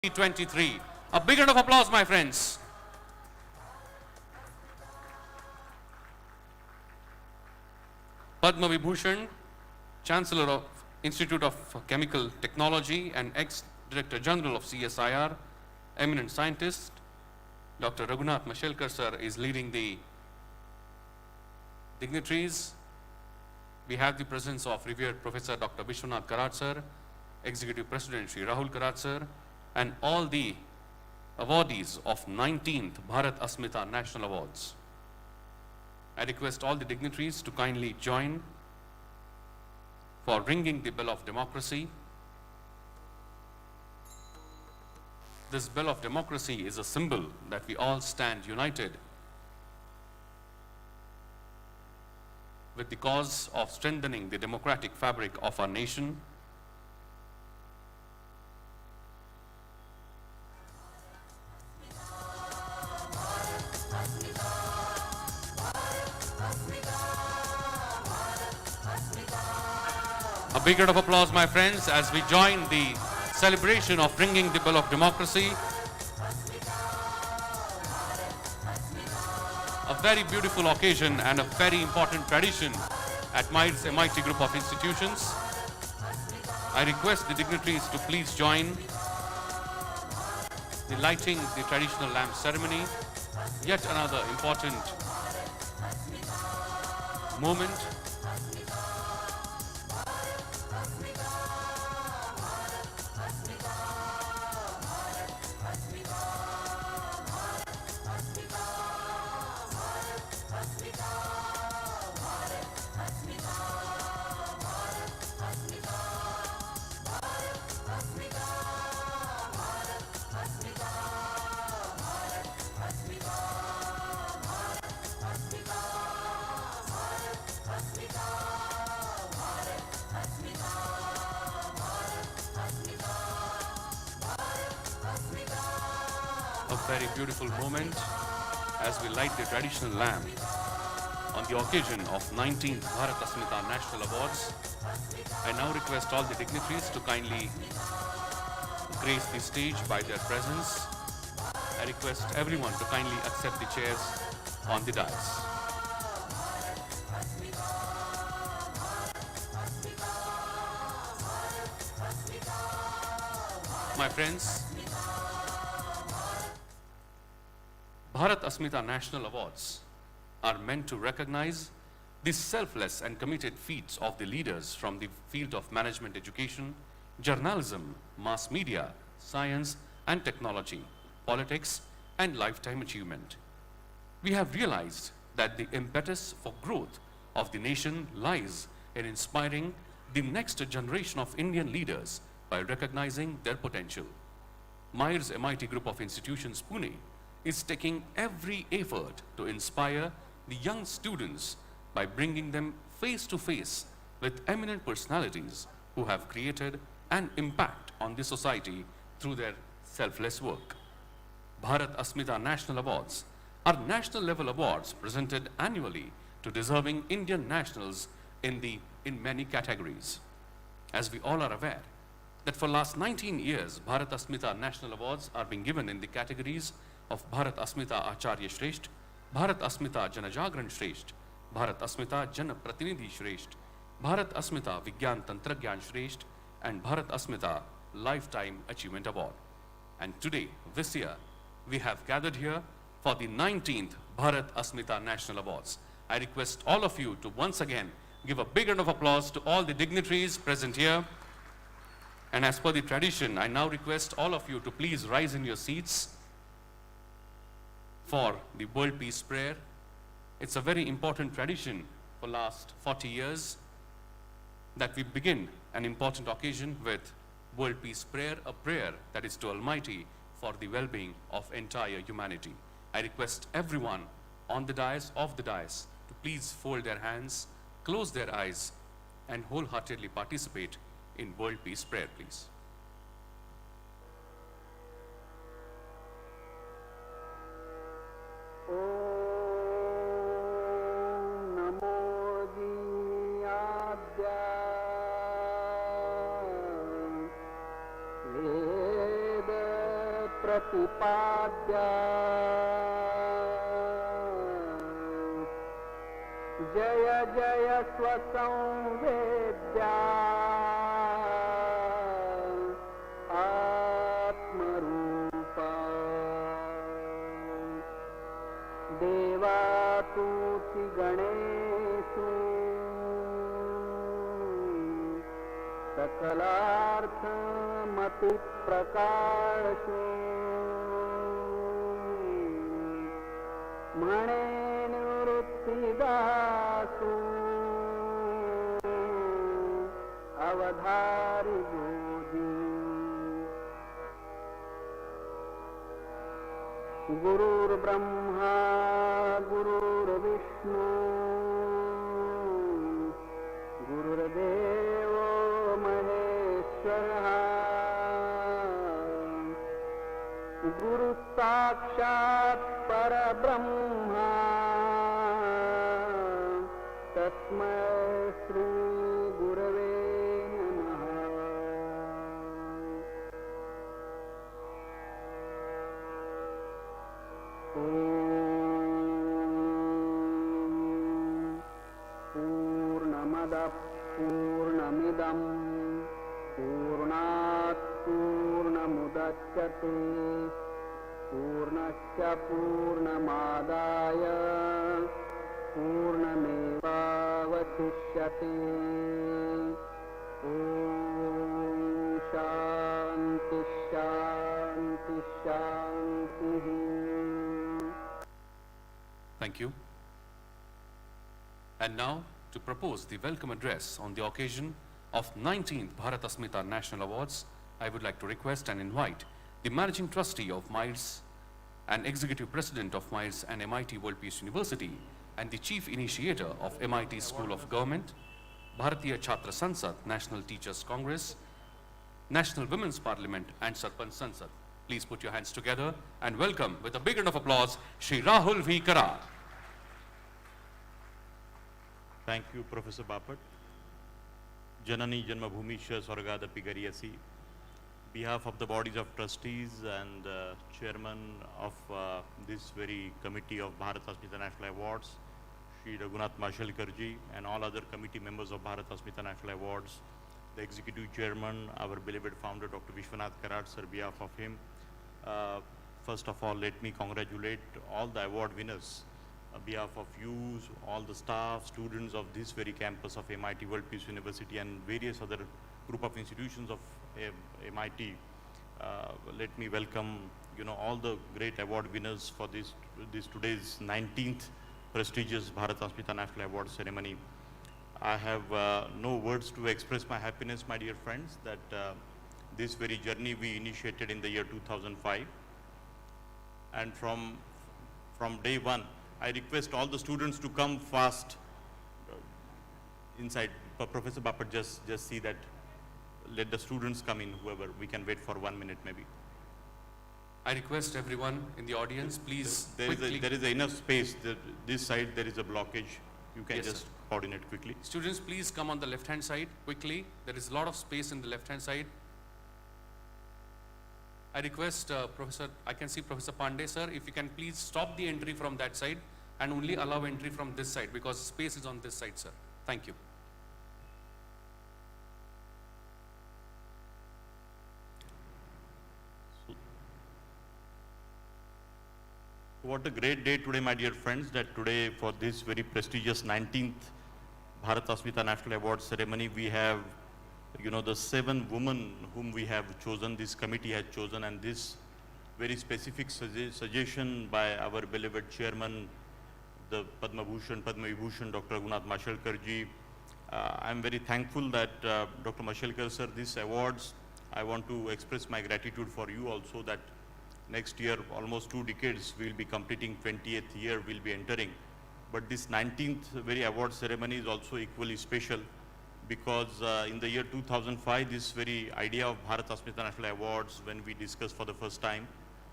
2023. A big round of applause, my friends. Padma Vibhushan, Chancellor of Institute of Chemical Technology and ex-Director General of CSIR, eminent scientist, Dr. Raghunath Mashelkar sir is leading the dignitaries. We have the presence of revered Professor Dr. Vishwanath Karat sir, Executive President Shri Rahul Karat sir, and all the awardees of 19th Bharat Asmita National Awards. I request all the dignitaries to kindly join for ringing the bell of democracy. This bell of democracy is a symbol that we all stand united with the cause of strengthening the democratic fabric of our nation. A big round of applause, my friends, as we join the celebration of ringing the bell of democracy. A very beautiful occasion and a very important tradition at MITWPU group of institutions. I request the dignitaries to please join the lighting the traditional lamp ceremony. Yet another important moment. A very beautiful moment as we light the traditional lamp on the occasion of 19th Bharat Asmita National Awards. I now request all the dignitaries to kindly grace the stage by their presence. I request everyone to kindly accept the chairs on the dais. My friends, Bharat Asmita National Awards are meant to recognize the selfless and committed feats of the leaders from the field of management education, journalism, mass media, science and technology, politics and lifetime achievement. We have realized that the impetus for growth of the nation lies in inspiring the next generation of Indian leaders by recognizing their potential. Myers MIT Group of Institutions, Pune, is taking every effort to inspire the young students by bringing them face to face with eminent personalities who have created an impact on the society through their selfless work. Bharat Asmita National Awards are national level awards presented annually to deserving Indian nationals in many categories. As we all are aware that for last 19 years, Bharat Asmita National Awards are being given in the categories of Bharat Asmita Acharya Shresht, Bharat Asmita Janajagran Shresht, Bharat Asmita Jana Pratinidhi Shresht, Bharat Asmita Vigyan Tantragyan Shresht, and Bharat Asmita Lifetime Achievement Award. And today, this year, we have gathered here for the 19th Bharat Asmita National Awards. I request all of you to once again give a big round of applause to all the dignitaries present here. And as per the tradition, I now request all of you to please rise in your seats for the World Peace Prayer. It's a very important tradition for last 40 years that we begin an important occasion with World Peace Prayer, a prayer that is to Almighty for the well-being of entire humanity. I request everyone on the dais, off the dais, to please fold their hands, close their eyes, and wholeheartedly participate in World Peace Prayer, please. Veda प्रतिपाद्य जय जय स्वसंवेद्या आत्मरूपा देवातुति गणेषु सकलार्थमति प्रकाशो मणे निवृत्तिदासु अवधारि बोधि गुरुर्ब्रह्मा गुरुर्विष्णु गुरुर्देवो महेश्वरः गुरुसाक्षात् परब्रह्मा तस्मै श्री गुरवे नमः। पूर्णमदः पूर्णमिदं पूर्णात् पूर्णमुदच्यते पूर्णस्य पूर्णमादाय पूर्णमेवावशिष्यते। ॐ शान्ति शान्ति शान्तिः। Thank you. And now, to propose the welcome address on the occasion of 19th Bharat Asmita National Awards, I would like to request and invite the Managing Trustee of MITS and Executive President of MITS and MITWPU University and the Chief Initiator of MIT School of Government, Bharatiya Chhatra Sansad, National Teachers Congress, National Women's Parliament and Sarpanch Sansad. Please put your hands together and welcome with a big round of applause, Shri Rahul V. Karar. Thank you, Professor Bapat. Janani Janmabhumisha Swargadapi Gariyasi. Behalf of the bodies of trustees and chairman of this very committee of Bharat Asmita National Awards, Shri Raghunath Mashelkarji, and all other committee members of Bharat Asmita National Awards, the executive chairman, our beloved founder, Dr. Vishwanath Karat, sir, behalf of him. First of all, let me congratulate all the award winners on behalf of you, all the staff, students of this very campus of MIT World Peace University and various other group of institutions of MIT. Let me welcome, all the great award winners for this today's 19th prestigious Bharat Asmita National Awards ceremony. I have no words to express my happiness, my dear friends, that this very journey we initiated in the year 2005. And from day one, I request all the students to come fast inside. Professor Bapat, just see that, let the students come in, whoever, we can wait for 1 minute maybe. I request everyone in the audience, please There is enough space. This side there is a blockage. You can just coordinate quickly. Students, please come on the left-hand side quickly. There is a lot of space in the left-hand side. I request I can see Professor Pandey, sir, if you can please stop the entry from that side and only allow entry from this side because space is on this side, sir. Thank you. What a great day today, my dear friends, that today for this very prestigious 19th Bharat Asmita National Awards ceremony, we have, the 7 women whom we have chosen, this committee has chosen, and this very specific suggestion by our beloved chairman, the Padma Vibhushan, Dr. Raghunath Mashelkarji. I'm very thankful that Dr. Mashelkar sir, these awards, I want to express my gratitude for you also that next year, almost 2 decades, we'll be completing 20th year, we'll be entering. But this 19th very award ceremony is also equally special because in the year 2005, this very idea of Bharat Asmita National Awards, when we discussed for the first time,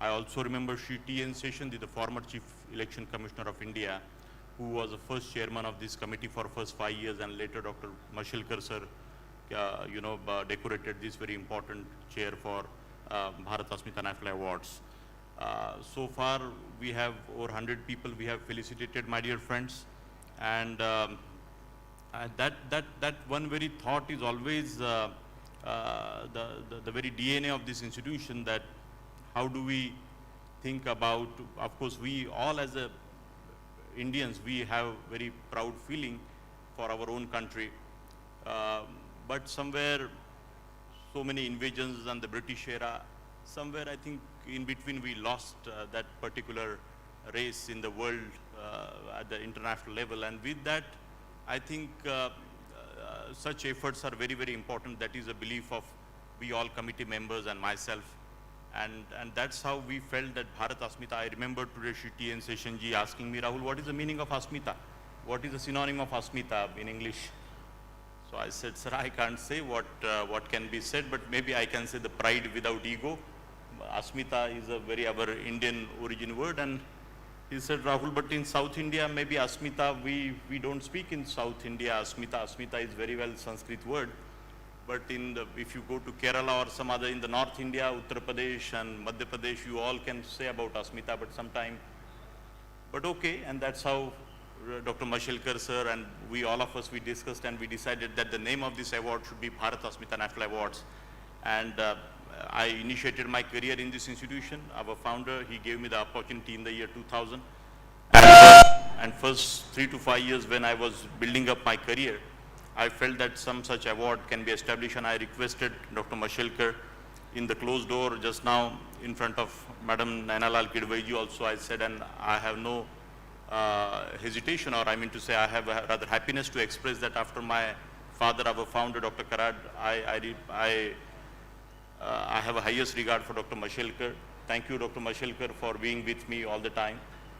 I also remember Shri T.N. Seshan, the former Chief Election Commissioner of India, who was the first chairman of this committee for first 5 years, and later Dr. Mashelkar sir, decorated this very important chair for Bharat Asmita National Awards. So far, we have over 100 people we have felicitated, my dear friends. And that one very thought is always the very DNA of this institution, that how do we think about, of course, we all as a Indians, we have very proud feeling for our own country. But somewhere, so many invasions and the British era, somewhere I think in between we lost that particular race in the world at the international level. And with that, I think such efforts are very, very important. That is a belief of we all committee members and myself. And that's how we felt that Bharat Asmita. I remember today Shri T.N. Seshanji asking me, Rahul, what is the meaning of Asmita? What is the synonym of Asmita in English? So I said, sir, I can't say what can be said, but maybe I can say the pride without ego. Asmita is a very our Indian origin word. And he said, Rahul, but in South India, maybe Asmita, we don't speak in South India Asmita. Asmita is very well Sanskrit word. But if you go to Kerala or some other in the North India, Uttar Pradesh and Madhya Pradesh, you all can say about Asmita, but sometime, but okay. And that's how Dr. Mashelkar sir and we, all of us, we discussed and we decided that the name of this award should be Bharat Asmita National Awards. And I initiated my career in this institution. Our founder, he gave me the opportunity in the year 2000. And first 3 to 5 years when I was building up my career, I felt that some such award can be established, and I requested Dr. Mashelkar in the closed door just now in front of Madam Nainalal Kidwaiji also. I said, and I have no hesitation, or I mean to say I have rather happiness to express that after my father, our founder, Dr. Karad, I have a highest regard for Dr. Mashelkar. Thank you, Dr. Mashelkar, for being with me all the time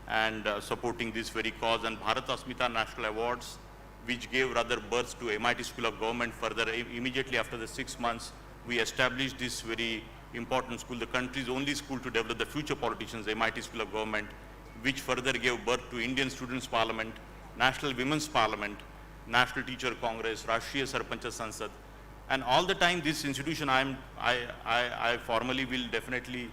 and supporting this very cause. And Bharat Asmita National Awards, which gave rather birth to MIT School of Government. Further, immediately after the 6 months, we established this very important school, the country's only school to develop the future politicians, MIT School of Government, which further gave birth to Indian Students' Parliament, National Women's Parliament, National Teacher Congress, Rashtriya Sarpanch Sansad. And all the time, this institution, I formally will definitely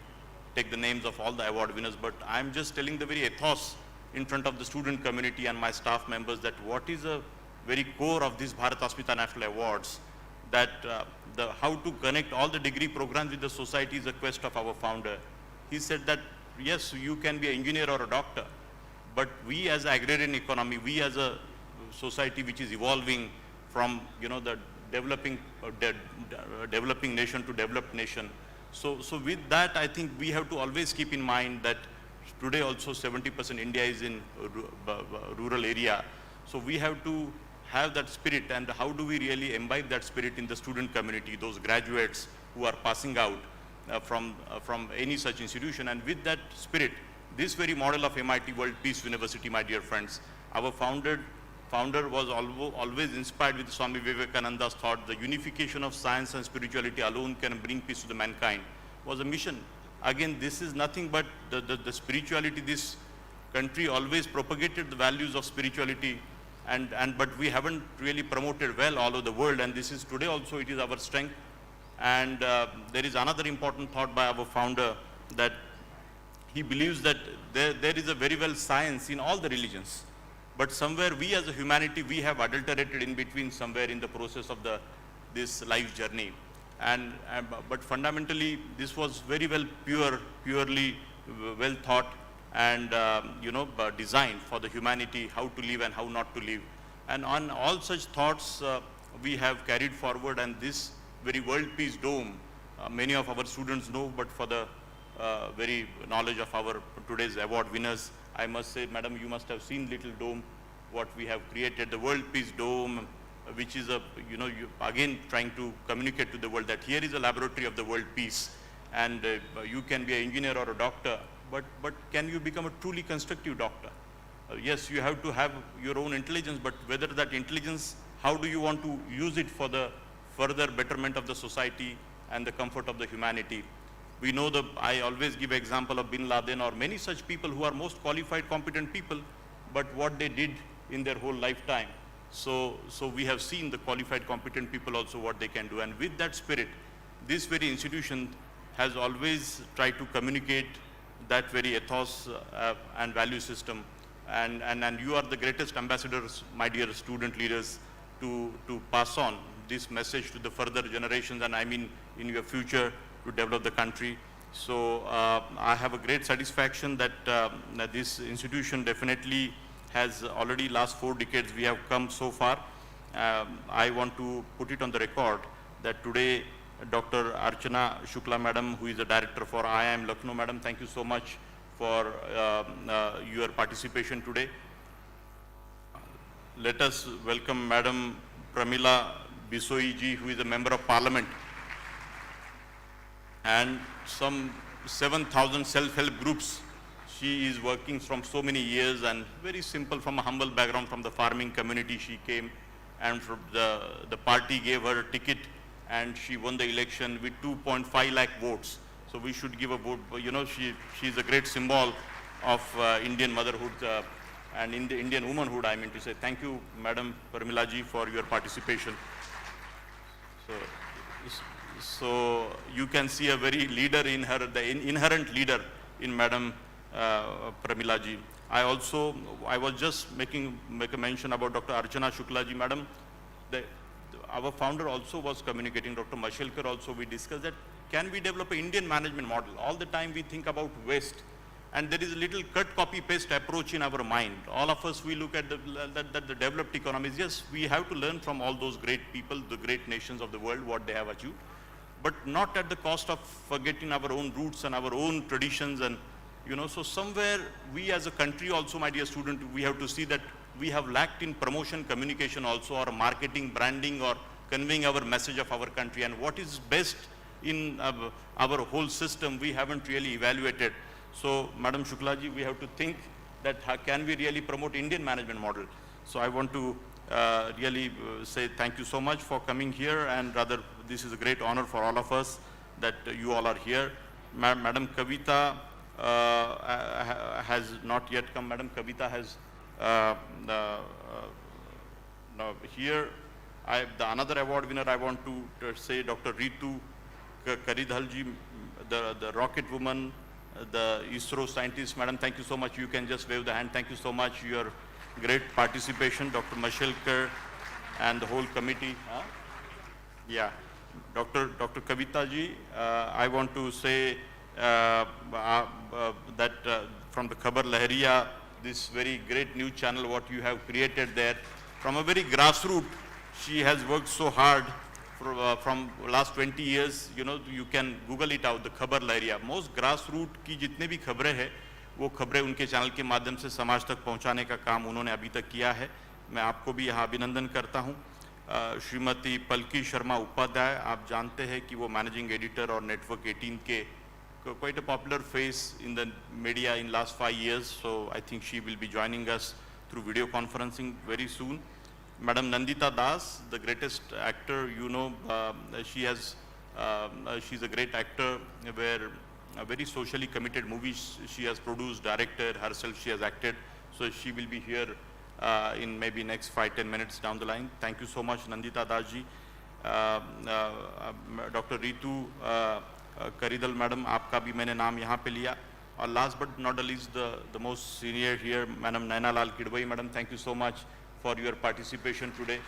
take the names of all the award winners, but I'm just telling the very ethos in front of the student community and my staff members that what is a very core of this Bharat Asmita National Awards, that how to connect all the degree programs with the society is a quest of our founder. He said that, yes, you can be an engineer or a doctor, but we as agrarian economy, we as a society which is evolving from, the developing nation to developed nation. So with that, I think we have to always keep in mind that today also 70% India is in rural area. So we have to have that spirit, and how do we really imbibe that spirit in the student community, those graduates who are passing out from any such institution. And with that spirit, this very model of MIT World Peace University, my dear friends, our founder was always inspired with Swami Vivekananda's thought, the unification of science and spirituality alone can bring peace to the mankind, was a mission. Again, this is nothing but the spirituality. This country always propagated the values of spirituality, but we haven't really promoted well all over the world, and this is today also it is our strength. And there is another important thought by our founder, that he believes that there is a very well science in all the religions, but somewhere we as a humanity, we have adulterated in between somewhere in the process of this life journey. But fundamentally, this was very well purely well thought and designed for the humanity, how to live and how not to live. And on all such thoughts, we have carried forward, and this very World Peace Dome, many of our students know, but for the very knowledge of our today's award winners, I must say, madam, you must have seen little dome, what we have created, the World Peace Dome, which is again trying to communicate to the world that here is a laboratory of the world peace, and you can be an engineer or a doctor, but can you become a truly constructive doctor? Yes, you have to have your own intelligence, but whether that intelligence, how do you want to use it for the further betterment of the society and the comfort of the humanity? We know I always give example of Bin Laden or many such people who are most qualified, competent people, but what they did in their whole lifetime. So we have seen the qualified, competent people also what they can do. And with that spirit, this very institution has always tried to communicate that very ethos and value system. And you are the greatest ambassadors, my dear student leaders, to pass on this message to the further generations, and I mean in your future, to develop the country. So I have a great satisfaction that, that this institution definitely has already last 4 decades we have come so far. I want to put it on the record that today Dr. Archana Shukla Madam, who is the director for IIM Lucknow, Madam, thank you so much for your participation today. Let us welcome Madam Pramila Bisoi ji, who is a member of Parliament, and some 7,000 self-help groups. She is working from so many years, and very simple, from a humble background, from the farming community she came, and from the party gave her a ticket, and she won the election with 2.5 lakh votes. So we should give a vote. You know, she is a great symbol of Indian motherhood and in the Indian womanhood, I mean to say. Thank you, Madam Parmila ji, for your participation. So you can see a very leader in her, the inherent leader in Madam Pramila ji. I was just make a mention about Dr. Archana Shukla ji, Madam. Our founder also was communicating, Dr. Mashelkar also, we discussed that can we develop an Indian management model? All the time we think about West, and there is a little cut, copy, paste approach in our mind. All of us, we look at the developed economies. Yes, we have to learn from all those great people, the great nations of the world, what they have achieved, but not at the cost of forgetting our own roots and our own traditions. And you know, so somewhere we as a country also, my dear student, we have to see that we have lacked in promotion, communication also, or marketing, branding, or conveying our message of our country. And what is best in our whole system, we haven't really evaluated. So, Madam Shukla ji, we have to think that how can we really promote Indian management model. So I want to really say thank you so much for coming here, and rather this is a great honor for all of us that you all are here. Madam Kavita has not yet come. Madam Kavita has here. The another award winner I want to say, Dr. Ritu Karidhal ji, the rocket woman, the ISRO scientist. Madam, thank you so much. You can just wave the hand. Thank you so much. Your great participation, Dr. Mashelkar and the whole committee. Yeah, Dr. Kavita ji, I want to say that from the Khabar Lahariya, this very great news channel, what you have created there, from a very grassroots, she has worked so hard from last 20 years. You know, you can Google it out, the Khabar Lahariya. Most grassroots की जितने भी खबरें हैं, वो खबरें उनके channel के माध्यम से समाज तक पहुंचाने का काम उन्होंने अभी तक किया है. मैं आपको भी यहाँ अभिनंदन करता हूँ. श्रीमती पलकी शर्मा उपाध्याय, आप जानते हैं कि वो मैनेजिंग एडिटर और नेटवर्क 18 के quite a popular face in the media in last 5 years. So I think she will be joining us through video conferencing very soon. Madam Nandita Das, the greatest actor, you know, she's a great actor where very socially committed movies she has produced, directed, herself she has acted. So she will be here in maybe next 5-10 minutes down the line. Thank you so much, Nandita Das ji. Dr. Ritu Karidhal Madam, आपका भी मैंने नाम यहाँ पे लिया. और last but not the least, the most senior here, Madam Naina Lal Kidwai. Madam, thank you so much for your participation today.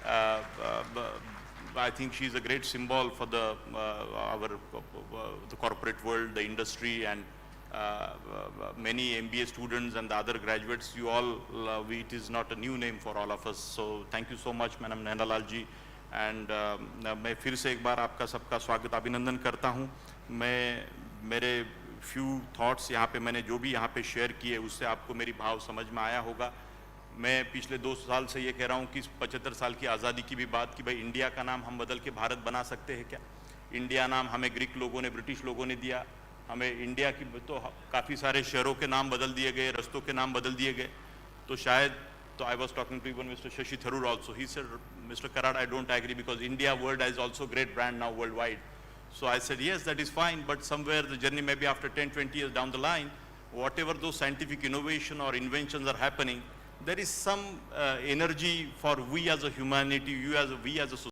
I think she is a great symbol for the corporate world, the industry, and many MBA students and the other graduates. You all, it is not a new name for all of us. So thank you so much, Madam Naina Lal ji. And मैं फिर से एक बार आपका सबका स्वागत अभिनंदन करता हूं. मैं मेरे फ्यू थॉट्स यहाँ पे मैंने जो भी यहाँ पे शेयर किए उससे आपको मेरी भाव समझ में आया होगा. मैं पिछले 2 साल से ये कह रहा हूँ कि 75 साल की आज़ादी की भी बात कि भाई इंडिया का नाम हम बदल के भारत बना सकते हैं क्या. इंडिया नाम हमें ग्रीक लोगों ने, ब्रिटिश लोगों ने दिया. हमें इंडिया की तो काफ़ी सारे शहरों के नाम बदल दिए गए, रस्तों के नाम बदल दिए गए. तो शायद So I was talking to even Mr. Shashi Tharoor also. He said, Mr. Karad, I don't agree because India world is also a great brand now worldwide. So I said, yes, that is fine, but somewhere the journey maybe after 10-20 years down the line, whatever those scientific innovation or inventions are happening, there is some energy for we as a humanity, we as a society.